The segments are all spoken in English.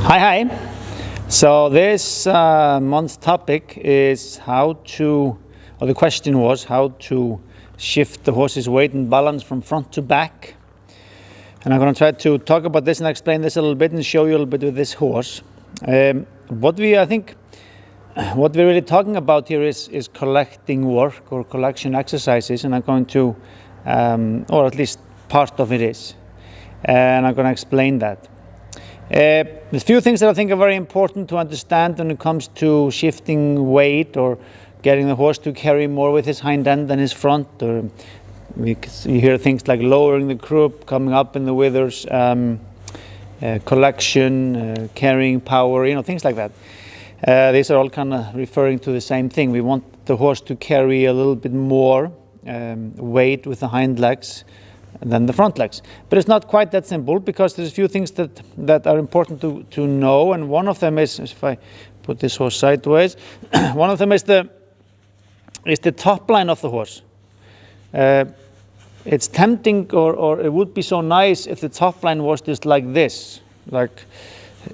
Hi. So this month's topic is the question was how to shift the horse's weight and balance from front to back. And I'm going to try to talk about this and explain this a little bit and show you a little bit with this horse. What we're really talking about here is collecting work or collection exercises, and I'm going to, or at least part of it is, and I'm going to explain that. There's a few things that I think are very important to understand when it comes to shifting weight or getting the horse to carry more with his hind end than his front. Or you hear things like lowering the croup, coming up in the withers, collection, carrying power, things like that. These are all kind of referring to the same thing. We want the horse to carry a little bit more weight with the hind legs than the front legs. But it's not quite that simple, because there's a few things that are important to know, and one of them is, if I put this horse sideways, one of them is the top line of the horse. It's tempting, or it would be so nice if the top line was just like this, like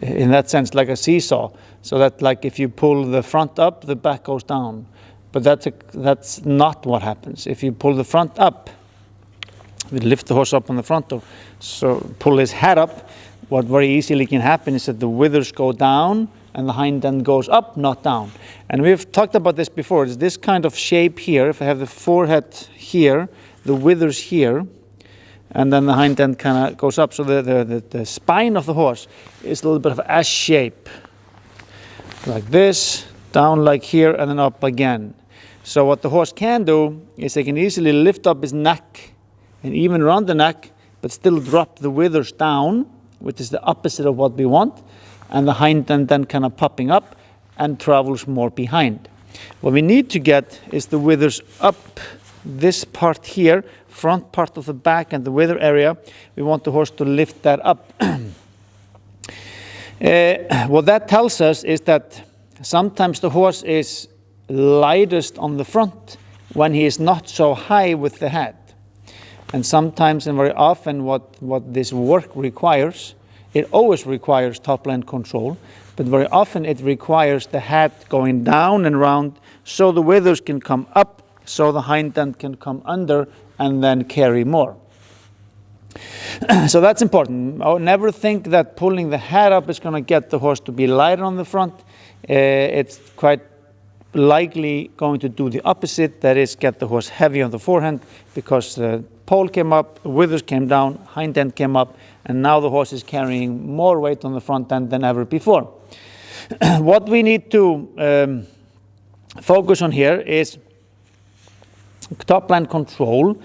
in that sense, like a seesaw, so that like if you pull the front up, the back goes down. But that's not what happens. If you pull the front up, we lift the horse up on the front, so pull his head up, what very easily can happen is that the withers go down and the hind end goes up, not down. And we've talked about this before. It's this kind of shape here. If I have the forehead here, the withers here, and then the hind end kind of goes up. So the spine of the horse is a little bit of an S shape, like this, down like here, and then up again. So what the horse can do is he can easily lift up his neck and even around the neck, but still drop the withers down, which is the opposite of what we want, and the hind end then kind of popping up and travels more behind. What we need to get is the withers up, this part here, front part of the back and the wither area. We want the horse to lift that up. What that tells us is that sometimes the horse is lightest on the front when he is not so high with the head. And sometimes and very often what this work requires, it always requires top line control, but very often it requires the head going down and round so the withers can come up, so the hind end can come under and then carry more. So that's important. Never think that pulling the head up is going to get the horse to be lighter on the front. It's quite likely going to do the opposite, that is, get the horse heavy on the forehand, because the pole came up, withers came down, hind end came up, and now the horse is carrying more weight on the front end than ever before. What we need to focus on here is top line control,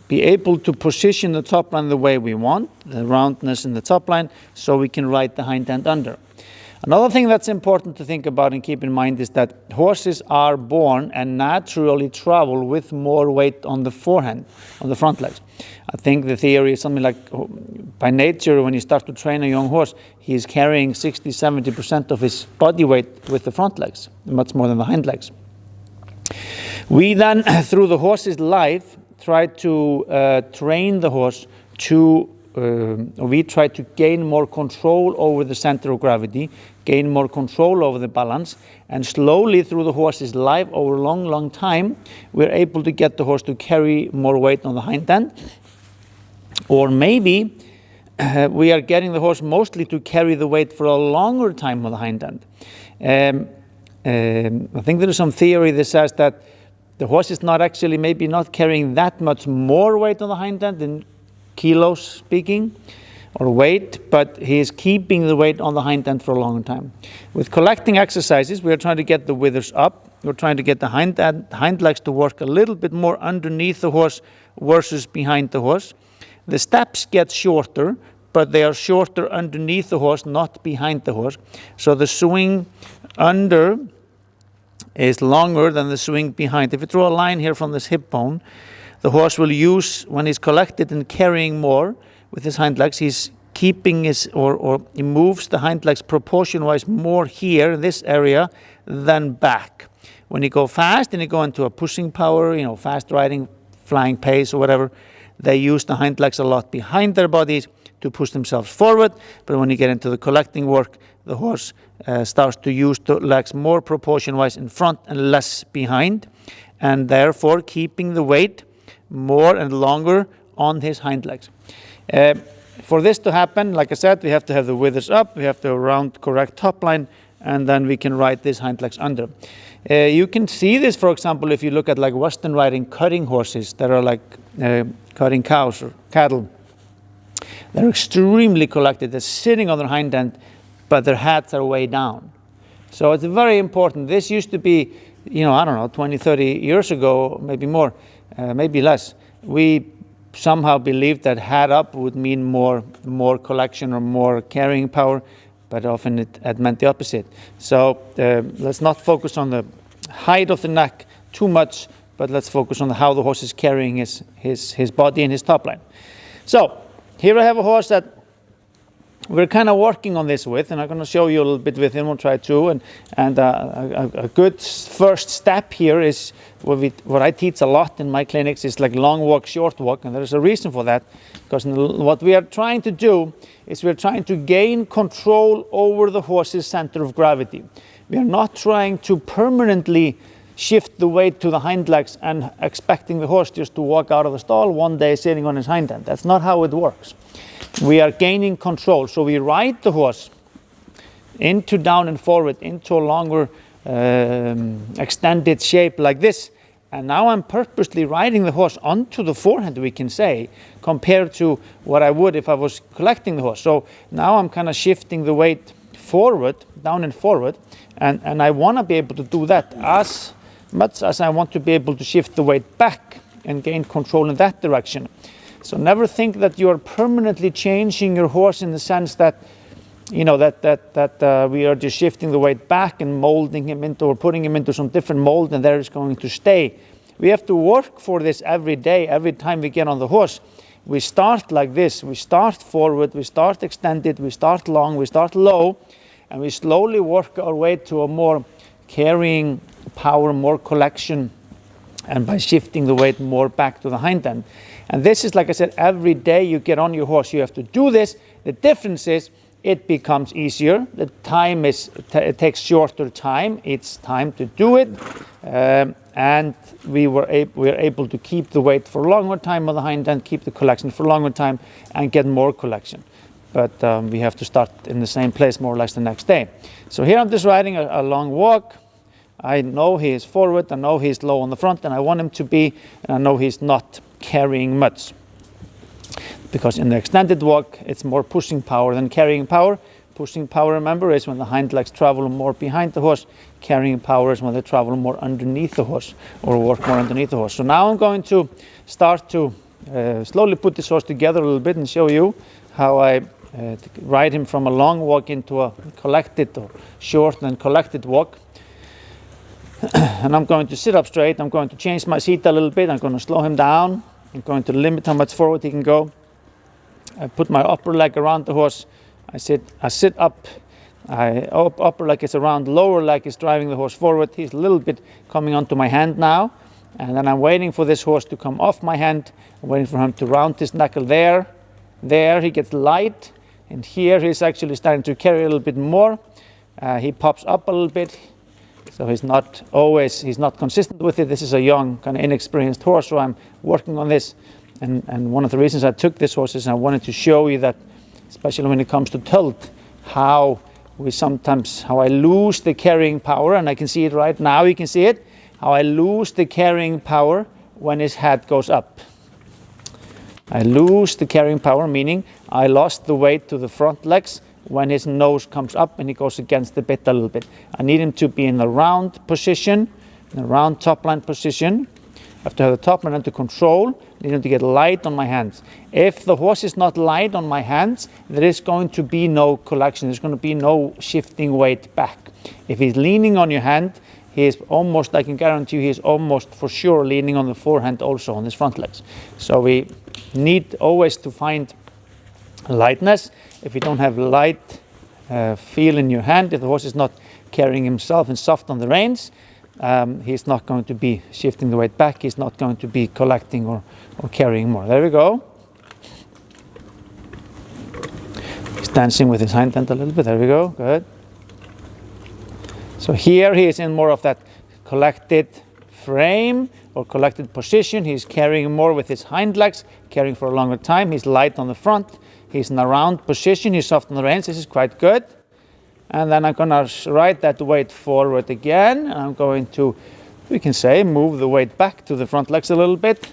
be able to position the top line the way we want, the roundness in the top line, so we can ride the hind end under. Another thing that's important to think about and keep in mind is that horses are born and naturally travel with more weight on the forehand, on the front legs. I think the theory is something like, by nature, when you start to train a young horse, he is carrying 60-70% of his body weight with the front legs, much more than the hind legs. We then, through the horse's life, try to train the horse we try to gain more control over the center of gravity, gain more control over the balance, and slowly through the horse's life over a long time, we're able to get the horse to carry more weight on the hind end. Or maybe we are getting the horse mostly to carry the weight for a longer time on the hind end. I think there is some theory that says that the horse is maybe not carrying that much more weight on the hind end in kilos speaking, or weight, but he is keeping the weight on the hind end for a long time. With collecting exercises, we are trying to get the withers up. We're trying to get the hind legs to work a little bit more underneath the horse versus behind the horse. The steps get shorter, but they are shorter underneath the horse, not behind the horse. So the swing under is longer than the swing behind. If you draw a line here from this hip bone, the horse will use, when he's collected and carrying more with his hind legs, he's keeping or he moves the hind legs proportion-wise more here in this area than back. When you go fast and you go into a pushing power, fast riding, flying pace or whatever, they use the hind legs a lot behind their bodies to push themselves forward. But when you get into the collecting work, the horse starts to use the legs more proportion-wise in front and less behind, and therefore keeping the weight more and longer on his hind legs. For this to happen, like I said, we have to have the withers up, we have to have a round, correct top line, and then we can ride these hind legs under. You can see this, for example, if you look at like Western riding cutting horses that are like cutting cows or cattle. They're extremely collected. They're sitting on their hind end, but their heads are way down. So it's very important. This used to be, you know, I don't know, 20, 30 years ago, maybe more, maybe less. We somehow believed that head up would mean more collection or more carrying power, but often it meant the opposite. So let's not focus on the height of the neck too much, but let's focus on how the horse is carrying his body and his top line. So here I have a horse that we're kind of working on this with, and I'm going to show you a little bit with him. We'll try to, and a good first step here is what I teach a lot in my clinics is like long walk, short walk, and there's a reason for that, because what we are trying to do is we're trying to gain control over the horse's center of gravity. We are not trying to permanently shift the weight to the hind legs and expecting the horse just to walk out of the stall one day sitting on his hind end. That's not how it works. We are gaining control. So we ride the horse into down and forward, into a longer extended shape like this. And now I'm purposely riding the horse onto the forehand, we can say, compared to what I would if I was collecting the horse. So now I'm kind of shifting the weight forward, down and forward. And I want to be able to do that as much as I want to be able to shift the weight back and gain control in that direction. So never think that you are permanently changing your horse in the sense that, you know, that we are just shifting the weight back and molding him into or putting him into some different mold and there is going to stay. We have to work for this every day, every time we get on the horse. We start like this, we start forward, we start extended, we start long, we start low, and we slowly work our way to a more carrying power, more collection, and by shifting the weight more back to the hind end. And this is, like I said, every day you get on your horse, you have to do this. The difference is it becomes easier. The time it takes shorter time. It's time to do it. And we are able to keep the weight for a longer time on the hind end, keep the collection for a longer time, and get more collection. But we have to start in the same place more or less the next day. So here I'm just riding a long walk. I know he is forward, I know he's low on the front, and I want him to be, and I know he's not carrying much. Because in the extended walk, it's more pushing power than carrying power. Pushing power, remember, is when the hind legs travel more behind the horse. Carrying power is when they travel more underneath the horse or work more underneath the horse. So now I'm going to start to slowly put this horse together a little bit and show you how I ride him from a long walk into a collected or short and collected walk. And I'm going to sit up straight. I'm going to change my seat a little bit. I'm going to slow him down. I'm going to limit how much forward he can go. I put my upper leg around the horse. I sit up. Upper leg is around, lower leg is driving the horse forward. He's a little bit coming onto my hand now. And then I'm waiting for this horse to come off my hand. I'm waiting for him to round his knuckle there. There he gets light. And here he's actually starting to carry a little bit more. He pops up a little bit. So he's not consistent with it. This is a young, kind of inexperienced horse, so I'm working on this. And one of the reasons I took this horse is I wanted to show you that, especially when it comes to tölt, how I lose the carrying power, and I can see it right now, you can see it, how I lose the carrying power when his head goes up. I lose the carrying power, meaning I lost the weight to the front legs when his nose comes up and he goes against the bit a little bit. I need him to be in the round position, in the round top line position. I have to have the top line under control. I need him to get light on my hands. If the horse is not light on my hands, there is going to be no collection. There's going to be no shifting weight back. If he's leaning on your hand, he is almost, I can guarantee you, he is almost for sure leaning on the forehand also on his front legs. So we need always to find lightness. If you don't have light feel in your hand, if the horse is not carrying himself and soft on the reins, he's not going to be shifting the weight back. He's not going to be collecting or carrying more. There we go. dancing with his hind end a little bit. There we go. Good. So here he is in more of that collected frame or collected position. He's carrying more with his hind legs, carrying for a longer time. He's light on the front. He's in a round position. He's soft on the reins. This is quite good. And then I'm going to ride that weight forward again. And I'm going to, we can say, move the weight back to the front legs a little bit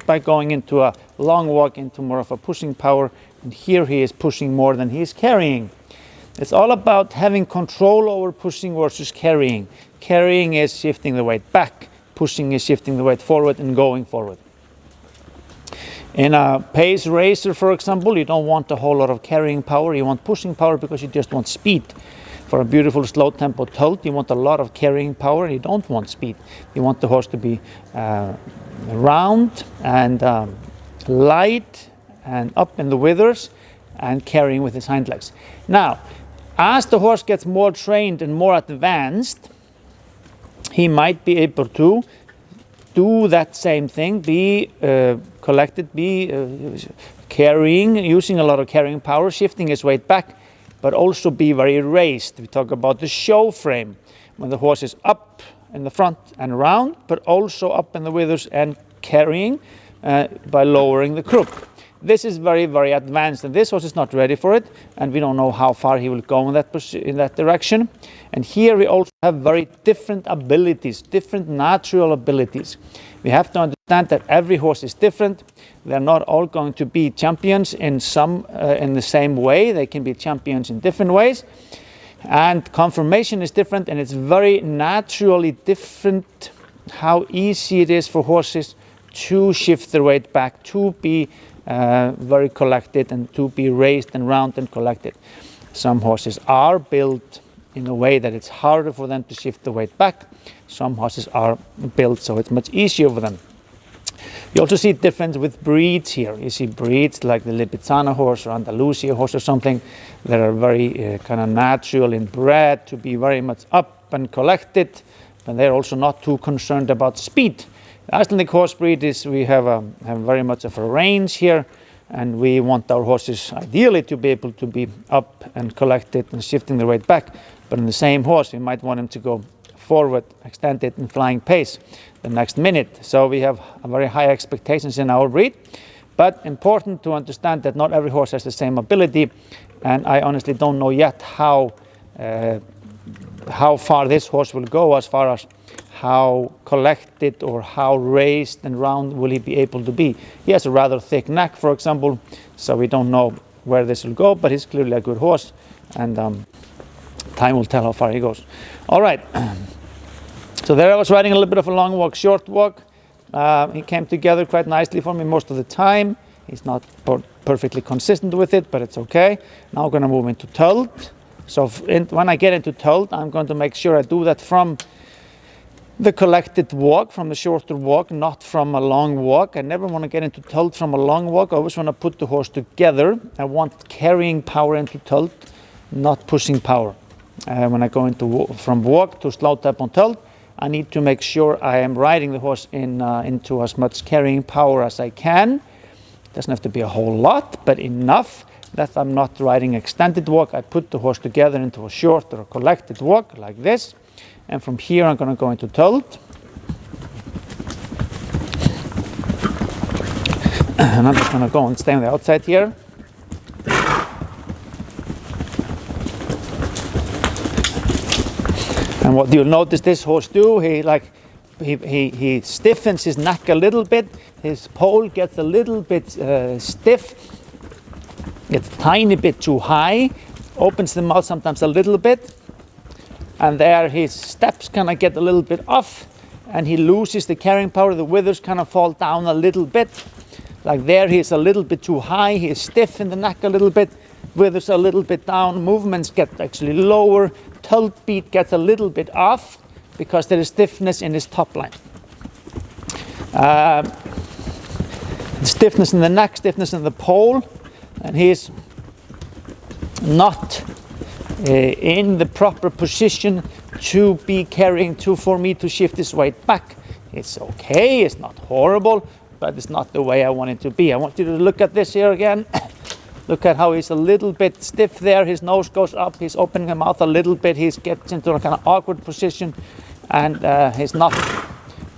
by going into a long walk, into more of a pushing power. And here he is pushing more than he is carrying. It's all about having control over pushing versus carrying. Carrying is shifting the weight back. Pushing is shifting the weight forward and going forward. In a pace racer, for example, you don't want a whole lot of carrying power. You want pushing power because you just want speed. For a beautiful slow tempo tölt, you want a lot of carrying power and you don't want speed. You want the horse to be round and light and up in the withers and carrying with his hind legs. Now, as the horse gets more trained and more advanced, he might be able to do that same thing, be collected, be carrying, using a lot of carrying power, shifting his weight back, but also be very raised. We talk about the show frame, when the horse is up in the front and round, but also up in the withers and carrying by lowering the croup. This is very, very advanced, and this horse is not ready for it, and we don't know how far he will go in that direction. And here we also have very different abilities, different natural abilities. We have to understand that every horse is different. They're not all going to be champions in the same way. They can be champions in different ways. And conformation is different, and it's very naturally different how easy it is for horses to shift their weight back, to be very collected and to be raised and round and collected. Some horses are built in a way that it's harder for them to shift the weight back. Some horses are built so it's much easier for them. You also see difference with breeds here. You see breeds like the Lipizzaner horse or Andalusia horse or something that are very kind of natural in bred to be very much up and collected, but they're also not too concerned about speed. The Icelandic horse breed is, we have very much of a range here, and we want our horses ideally to be able to be up and collected and shifting their weight back. But in the same horse, we might want him to go forward, extended in flying pace the next minute. So we have very high expectations in our breed, but important to understand that not every horse has the same ability, and I honestly don't know yet how far this horse will go as far as how collected or how raised and round will he be able to be. He has a rather thick neck, for example, so we don't know where this will go, but he's clearly a good horse, and time will tell how far he goes. All right, so there I was riding a little bit of a long walk, short walk. He came together quite nicely for me most of the time. He's not perfectly consistent with it, but it's okay. Now I'm going to move into tölt. So when I get into tölt, I'm going to make sure I do that from the collected walk, from the shorter walk, not from a long walk. I never want to get into tölt from a long walk. I always want to put the horse together. I want carrying power into tölt, not pushing power. When I go from walk to slow tempo tölt, I need to make sure I am riding the horse into as much carrying power as I can. Doesn't have to be a whole lot, but enough that I'm not riding extended walk. I put the horse together into a short or collected walk like this. And from here I'm going to go into tölt. And I'm just going to go and stay on the outside here. And what you'll notice this horse do, he stiffens his neck a little bit. His pole gets a little bit stiff, gets a tiny bit too high, opens the mouth sometimes a little bit. And there his steps kind of get a little bit off, and he loses the carrying power. The withers kind of fall down a little bit. Like there he's a little bit too high, he's stiff in the neck a little bit, withers a little bit down, movements get actually lower, tölt beat gets a little bit off because there is stiffness in his top line. Stiffness in the neck, stiffness in the pole, and he's not in the proper position to be carrying for me to shift his weight back. It's okay, it's not horrible, but it's not the way I want it to be. I want you to look at this here again. Look at how he's a little bit stiff there. His nose goes up. He's opening the mouth a little bit. He gets into a kind of awkward position, and he's not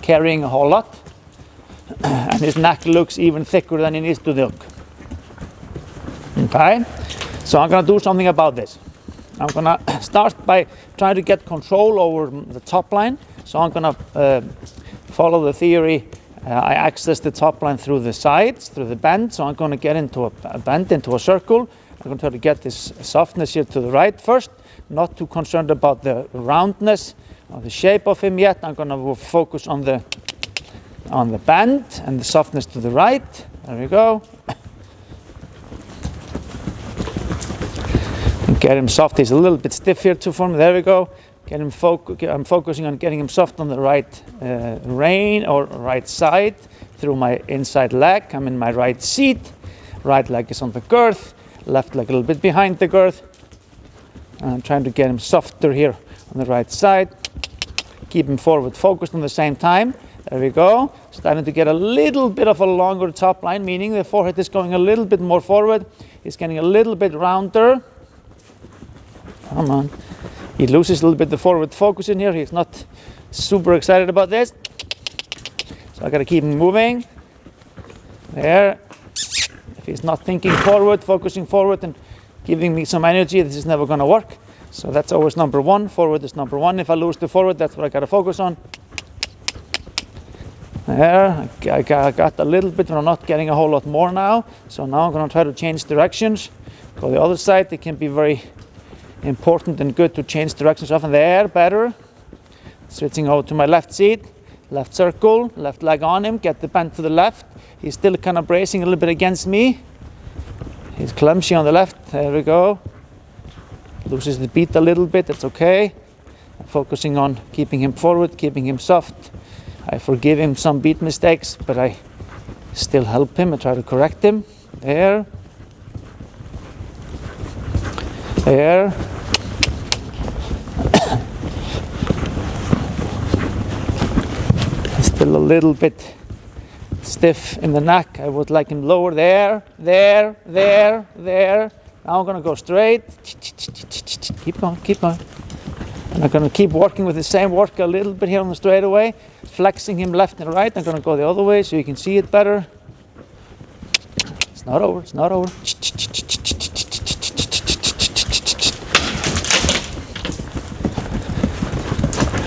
carrying a whole lot. And his neck looks even thicker than it needs to look. Okay, so I'm going to do something about this. I'm going to start by trying to get control over the top line. So I'm going to follow the theory. I access the top line through the sides, through the bend. So I'm going to get into a bend, into a circle. I'm going to try to get this softness here to the right first. Not too concerned about the roundness or the shape of him yet. I'm going to focus on the bend and the softness to the right. There we go. And get him soft. He's a little bit stiff here too for me. There we go. Get him I'm focusing on getting him soft on the right rein or right side through my inside leg. I'm in my right seat. Right leg is on the girth. Left leg a little bit behind the girth. And I'm trying to get him softer here on the right side. Keep him forward focused at the same time. There we go. Starting to get a little bit of a longer top line, meaning the forehead is going a little bit more forward. He's getting a little bit rounder. Come on. He loses a little bit the forward focus in here. He's not super excited about this. So I got to keep him moving. There. If he's not thinking forward, focusing forward and giving me some energy, this is never going to work. So that's always number one. Forward is number one. If I lose the forward, that's what I got to focus on. There. I got a little bit, but I'm not getting a whole lot more now. So now I'm going to try to change directions. Go the other side. It can be very important and good to change directions often. There, better. Switching over to my left seat, left circle, left leg on him, get the bend to the left. He's still kind of bracing a little bit against me. He's clumsy on the left. There we go. Loses the beat a little bit, that's okay. I'm focusing on keeping him forward, keeping him soft. I forgive him some beat mistakes, but I still help him and try to correct him. There. There. Still a little bit stiff in the neck. I would like him lower. There, there, there, there. Now I'm going to go straight. Keep going, keep going. And I'm going to keep working with the same work a little bit here on the straightaway, flexing him left and right. I'm going to go the other way so you can see it better. It's not over, it's not over.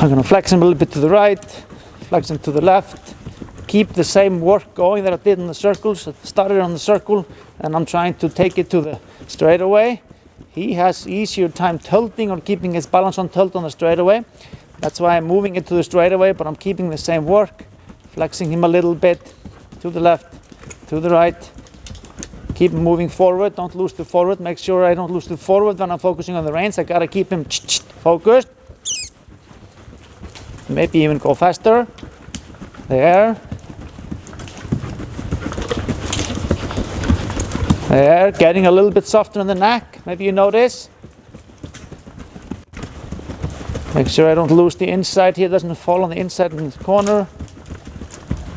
I'm going to flex him a little bit to the right, flex him to the left. Keep the same work going that I did in the circles. I started on the circle and I'm trying to take it to the straightaway. He has easier time tilting or keeping his balance on tilt on the straightaway. That's why I'm moving it to the straightaway, but I'm keeping the same work. Flexing him a little bit to the left, to the right. Keep him moving forward, don't lose the forward. Make sure I don't lose the forward when I'm focusing on the reins. I gotta keep him focused. Maybe even go faster. There. There, getting a little bit softer on the neck. Maybe you notice. Make sure I don't lose the inside here, doesn't fall on the inside in the corner.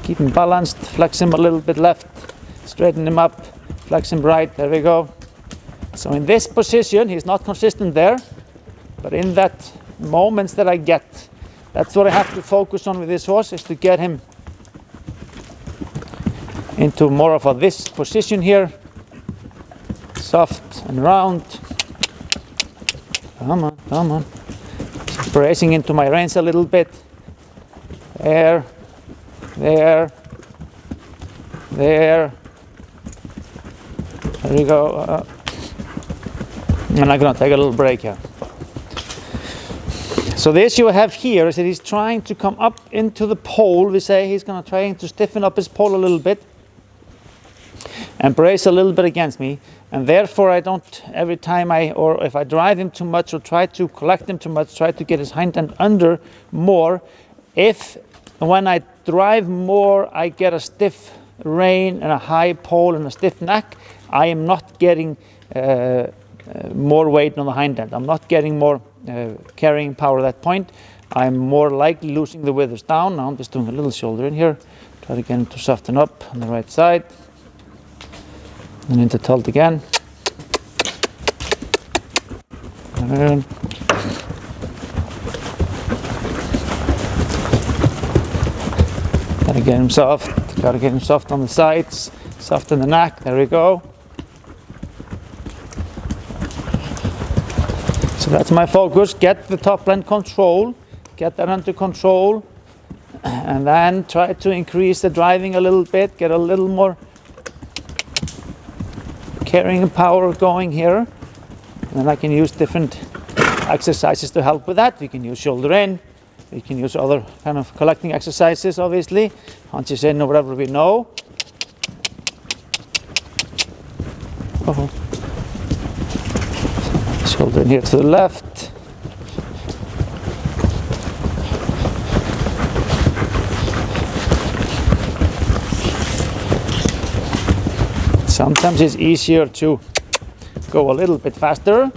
Keep him balanced, flex him a little bit left, straighten him up, flex him right, there we go. So in this position, he's not consistent there, but in that moments that I get, that's what I have to focus on with this horse, is to get him into more of this position here. Soft and round. Come on, come on. Bracing into my reins a little bit. There, there, there. There we go. And I'm going to take a little break here. So the issue I have here is that he's trying to come up into the pole. We say he's going to try to stiffen up his pole a little bit and brace a little bit against me. And therefore I don't, every time or if I drive him too much or try to collect him too much, try to get his hind end under more, if when I drive more I get a stiff rein and a high pole and a stiff neck, I am not getting more weight on the hind end. I'm not getting more carrying power at that point. I'm more likely losing the withers down. Now I'm just doing a little shoulder in here. Try to get him to soften up on the right side. And into tilt again. And gotta get him soft. Gotta get him soft on the sides, soft in the neck. There we go. So that's my focus. Get the top line control. Get that under control. And then try to increase the driving a little bit. Get a little more carrying power going here. And then I can use different exercises to help with that. We can use shoulder in. We can use other kind of collecting exercises, obviously. Hunches in or whatever we know. Oh. Shoulder in here to the left. Sometimes it's easier to go a little bit faster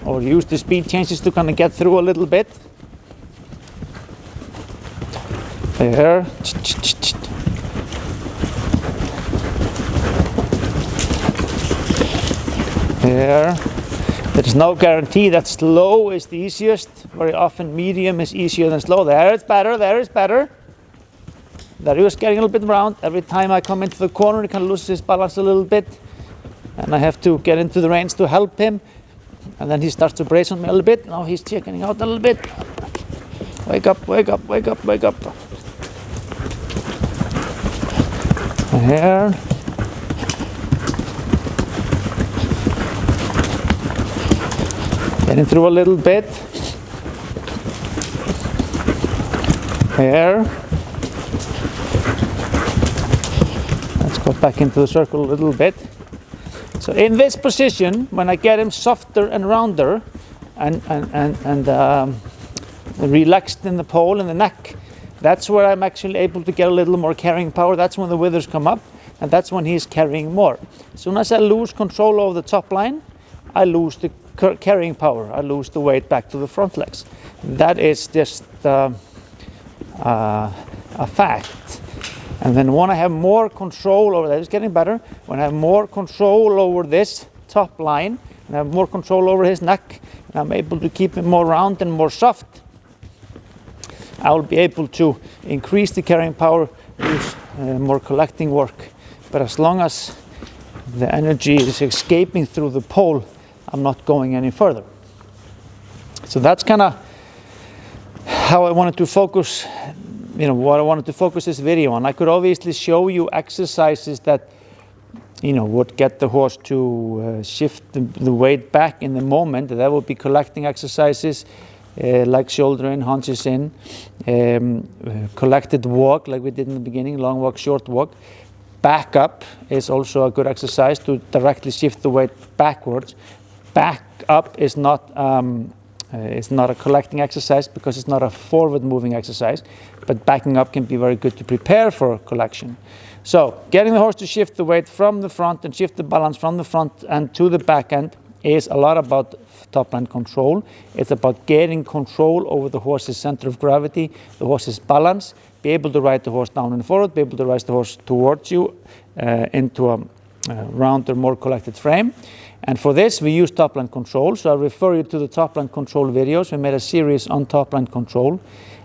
or use the speed changes to kind of get through a little bit. There. There. There's no guarantee that slow is the easiest. Very often medium is easier than slow. There it's better, there it's better. There he was getting a little bit round. Every time I come into the corner, he kind of loses his balance a little bit. And I have to get into the reins to help him. And then he starts to brace on me a little bit. Now he's checking out a little bit. Wake up, wake up, wake up, wake up. Here. Getting through a little bit. Here. Let's go back into the circle a little bit. So in this position, when I get him softer and rounder and relaxed in the pole and the neck, that's where I'm actually able to get a little more carrying power. That's when the withers come up, and that's when he's carrying more. As soon as I lose control over the top line, I lose the carrying power. I lose the weight back to the front legs. That is just a fact. And then when I have more control over that, it's getting better. When I have more control over this top line, and I have more control over his neck, and I'm able to keep him more round and more soft, I will be able to increase the carrying power, use more collecting work. But as long as the energy is escaping through the pole, I'm not going any further. So that's kind of how I wanted to focus, what I wanted to focus this video on. I could obviously show you exercises that, would get the horse to shift the weight back in the moment. That would be collecting exercises like shoulder in, haunches in, collected walk like we did in the beginning, long walk, short walk. Back up is also a good exercise to directly shift the weight backwards. Back up is not a collecting exercise because it's not a forward moving exercise, but backing up can be very good to prepare for collection. So getting the horse to shift the weight from the front and shift the balance from the front end to the back end is a lot about top line control. It's about getting control over the horse's center of gravity, the horse's balance, be able to ride the horse down and forward, be able to ride the horse towards you into a rounder, more collected frame. And for this, we use top line control. So I refer you to the top line control videos. We made a series on top line control.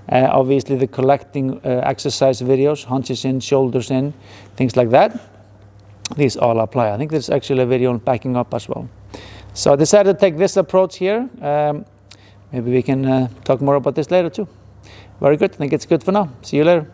Obviously, the collecting exercise videos, hunches in, shoulders in, things like that. These all apply. I think there's actually a video on backing up as well. So I decided to take this approach here. Maybe we can talk more about this later too. Very good. I think it's good for now. See you later.